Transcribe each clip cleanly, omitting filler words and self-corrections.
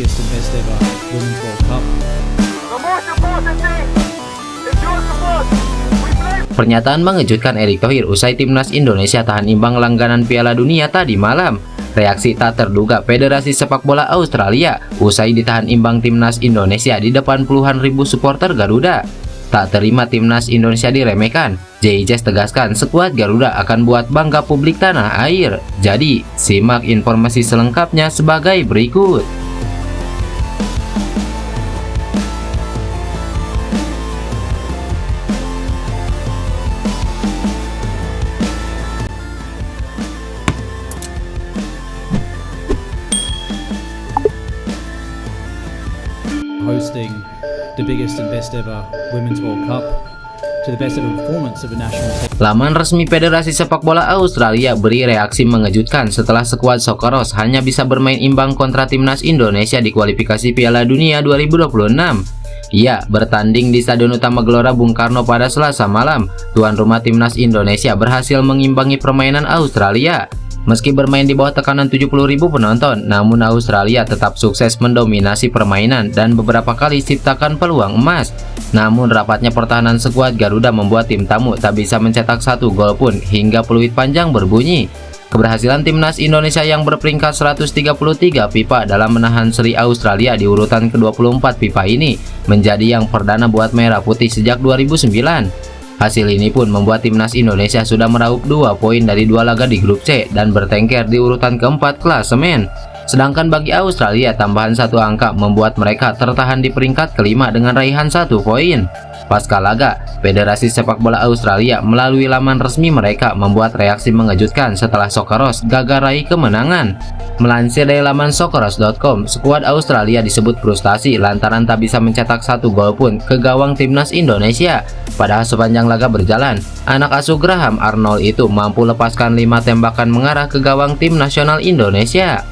biggest and best ever Women's World Cup. The most important thing is your support. We play. Pernyataan mengejutkan Erick Thohir usai timnas Indonesia tahan imbang langganan Piala Dunia tadi malam. Reaksi tak terduga Federasi Sepak Bola Australia usai ditahan imbang timnas Indonesia di depan puluhan ribu supporter Garuda. Tak terima timnas Indonesia diremehkan, JIJS tegaskan skuad Garuda akan buat bangga publik tanah air. Jadi, simak informasi selengkapnya sebagai berikut. Hosting the biggest and best ever Women's World Cup to the best ever performance of a national team. Laman resmi Federasi Sepak Bola Australia beri reaksi mengejutkan setelah skuad Socceroos hanya bisa bermain imbang kontra timnas Indonesia di kualifikasi Piala Dunia 2026. Ya, bertanding di Stadion Utama Gelora Bung Karno pada Selasa malam, tuan rumah timnas Indonesia berhasil mengimbangi permainan Australia. Meski bermain di bawah tekanan 70.000 penonton, namun Australia tetap sukses mendominasi permainan dan beberapa kali ciptakan peluang emas. Namun rapatnya pertahanan skuad Garuda membuat tim tamu tak bisa mencetak satu gol pun hingga peluit panjang berbunyi. Keberhasilan timnas Indonesia yang berperingkat 133 FIFA dalam menahan seri Australia di urutan ke-24 FIFA ini menjadi yang perdana buat Merah Putih sejak 2009. Hasil ini pun membuat timnas Indonesia sudah meraup 2 poin dari 2 laga di grup C dan bertengker di urutan keempat klasemen. Sedangkan bagi Australia, tambahan 1 angka membuat mereka tertahan di peringkat kelima dengan raihan 1 poin. Pasca laga, Federasi Sepak Bola Australia melalui laman resmi mereka membuat reaksi mengejutkan setelah Socceroos gagal raih kemenangan. Melansir dari laman socceroos.com, skuad Australia disebut frustasi lantaran tak bisa mencetak 1 gol pun ke gawang timnas Indonesia. Padahal sepanjang laga berjalan, anak asuh Graham Arnold itu mampu lepaskan 5 tembakan mengarah ke gawang tim nasional Indonesia.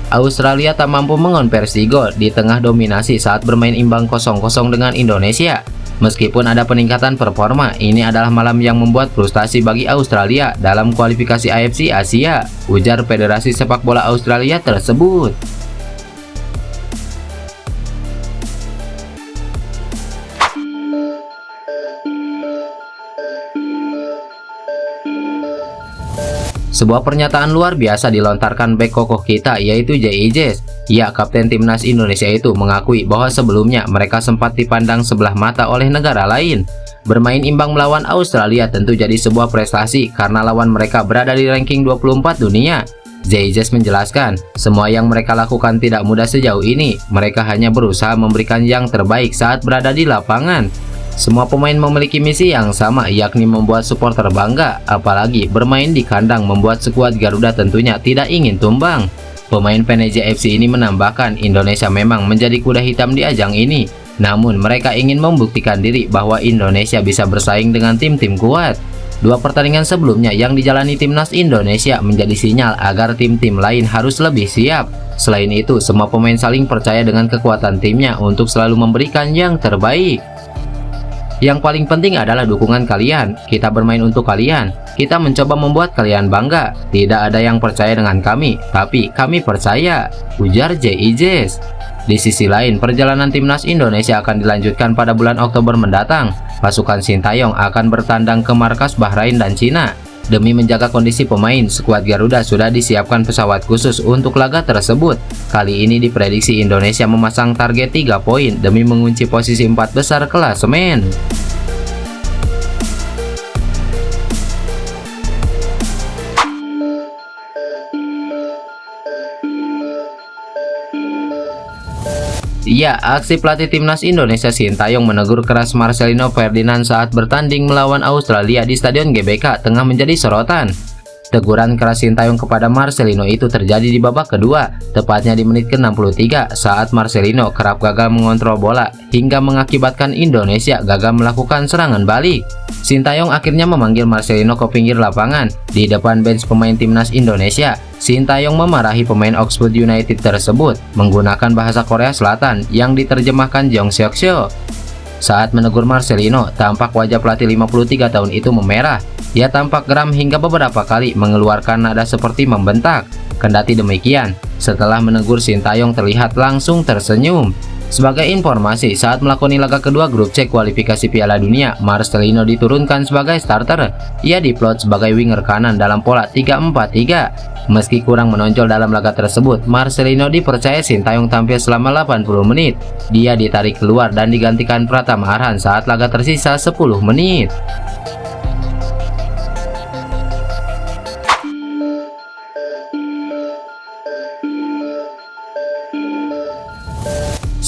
Australia tak mampu mengonversi gol di tengah dominasi saat bermain imbang 0-0 dengan Indonesia. Meskipun ada peningkatan performa, ini adalah malam yang membuat frustasi bagi Australia dalam kualifikasi AFC Asia, ujar Federasi Sepak Bola Australia tersebut. Sebuah pernyataan luar biasa dilontarkan bek kokoh kita, yaitu JIJS. Ya, kapten timnas Indonesia itu mengakui bahwa sebelumnya mereka sempat dipandang sebelah mata oleh negara lain. Bermain imbang melawan Australia tentu jadi sebuah prestasi karena lawan mereka berada di ranking 24 dunia. JIJS menjelaskan, semua yang mereka lakukan tidak mudah sejauh ini. Mereka hanya berusaha memberikan yang terbaik saat berada di lapangan. Semua pemain memiliki misi yang sama, yakni membuat supporter bangga. Apalagi bermain di kandang membuat skuad Garuda tentunya tidak ingin tumbang. Pemain Venezia FC ini menambahkan, Indonesia memang menjadi kuda hitam di ajang ini. Namun mereka ingin membuktikan diri bahwa Indonesia bisa bersaing dengan tim-tim kuat. 2 pertandingan sebelumnya yang dijalani timnas Indonesia menjadi sinyal agar tim-tim lain harus lebih siap. Selain itu, semua pemain saling percaya dengan kekuatan timnya untuk selalu memberikan yang terbaik. Yang paling penting adalah dukungan kalian. Kita bermain untuk kalian. Kita mencoba membuat kalian bangga. Tidak ada yang percaya dengan kami, tapi kami percaya, ujar JIJS. Di sisi lain, perjalanan timnas Indonesia akan dilanjutkan pada bulan Oktober mendatang. Pasukan Sintayong akan bertandang ke markas Bahrain dan Cina. Demi menjaga kondisi pemain, skuad Garuda sudah disiapkan pesawat khusus untuk laga tersebut. Kali ini diprediksi Indonesia memasang target 3 poin demi mengunci posisi 4 besar klasemen. Ya, aksi pelatih timnas Indonesia Sintayong menegur keras Marcelino Ferdinand saat bertanding melawan Australia di Stadion GBK tengah menjadi sorotan. Teguran keras Sintayong kepada Marcelino itu terjadi di babak kedua, tepatnya di menit ke-63 saat Marcelino kerap gagal mengontrol bola hingga mengakibatkan Indonesia gagal melakukan serangan balik. Sintayong akhirnya memanggil Marcelino ke pinggir lapangan. Di depan bench pemain timnas Indonesia, Sintayong memarahi pemain Oxford United tersebut menggunakan bahasa Korea Selatan yang diterjemahkan Jong Seok Seo. Saat menegur Marcelino, tampak wajah pelatih 53 tahun itu memerah. Dia tampak geram hingga beberapa kali mengeluarkan nada seperti membentak. Kendati demikian, setelah menegur Sintayong terlihat langsung tersenyum. Sebagai informasi, saat melakoni laga kedua grup C kualifikasi Piala Dunia, Marcelino diturunkan sebagai starter. Ia diplot sebagai winger kanan dalam pola 3-4-3. Meski kurang menonjol dalam laga tersebut, Marcelino dipercaya Sintayong tampil selama 80 menit. Dia ditarik keluar dan digantikan Pratama Arhan saat laga tersisa 10 menit.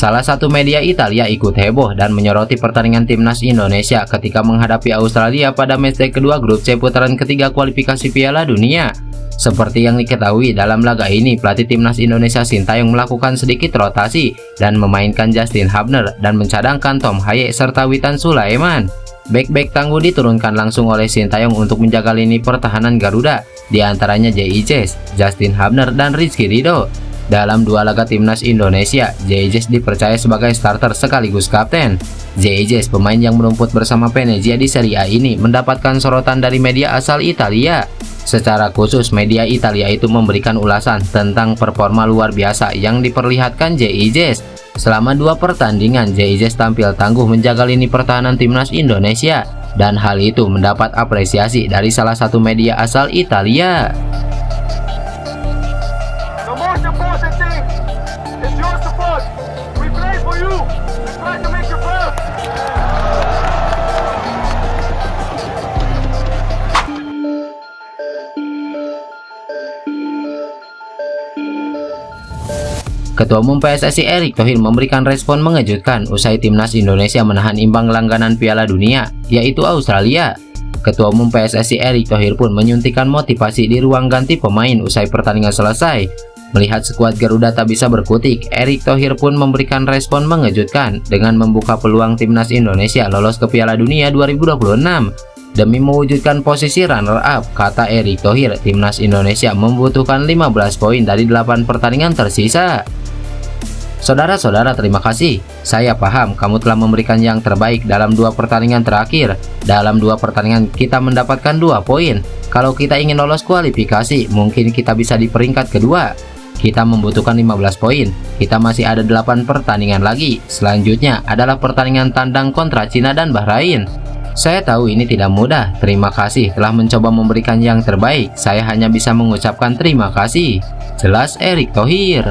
Salah satu media Italia ikut heboh dan menyoroti pertandingan timnas Indonesia ketika menghadapi Australia pada matchday kedua grup C putaran ketiga kualifikasi Piala Dunia. Seperti yang diketahui, dalam laga ini pelatih timnas Indonesia Sintayong melakukan sedikit rotasi dan memainkan Justin Hubner dan mencadangkan Tom Haye serta Witan Sulaiman. Bek-bek tangguh diturunkan langsung oleh Sintayong untuk menjaga lini pertahanan Garuda, diantaranya JIJ, Justin Hubner, dan Rizky Ridho. Dalam dua laga timnas Indonesia, JIJ dipercaya sebagai starter sekaligus kapten. JIJ, pemain yang merumput bersama Venezia di Serie A ini, mendapatkan sorotan dari media asal Italia. Secara khusus, media Italia itu memberikan ulasan tentang performa luar biasa yang diperlihatkan JIJ. Selama dua pertandingan, JIJ tampil tangguh menjaga lini pertahanan timnas Indonesia, dan hal itu mendapat apresiasi dari salah satu media asal Italia. The most important thing is your support. We play for you. We try to make you proud. Ketua Umum PSSI Erick Thohir memberikan respon mengejutkan usai timnas Indonesia menahan imbang langganan Piala Dunia, yaitu Australia. Ketua Umum PSSI Erick Thohir pun menyuntikkan motivasi di ruang ganti pemain usai pertandingan selesai. Melihat skuad Garuda tak bisa berkutik, Erick Thohir pun memberikan respon mengejutkan dengan membuka peluang timnas Indonesia lolos ke Piala Dunia 2026. Demi mewujudkan posisi runner-up, kata Erick Thohir, timnas Indonesia membutuhkan 15 poin dari 8 pertandingan tersisa. Saudara-saudara, terima kasih. Saya paham kamu telah memberikan yang terbaik dalam 2 pertandingan terakhir. Dalam 2 pertandingan kita mendapatkan 2 poin. Kalau kita ingin lolos kualifikasi, mungkin kita bisa di peringkat kedua. Kita membutuhkan 15 poin. Kita masih ada 8 pertandingan lagi. Selanjutnya adalah pertandingan tandang kontra Cina dan Bahrain. Saya tahu ini tidak mudah. Terima kasih telah mencoba memberikan yang terbaik. Saya hanya bisa mengucapkan terima kasih. Jelas Erick Thohir.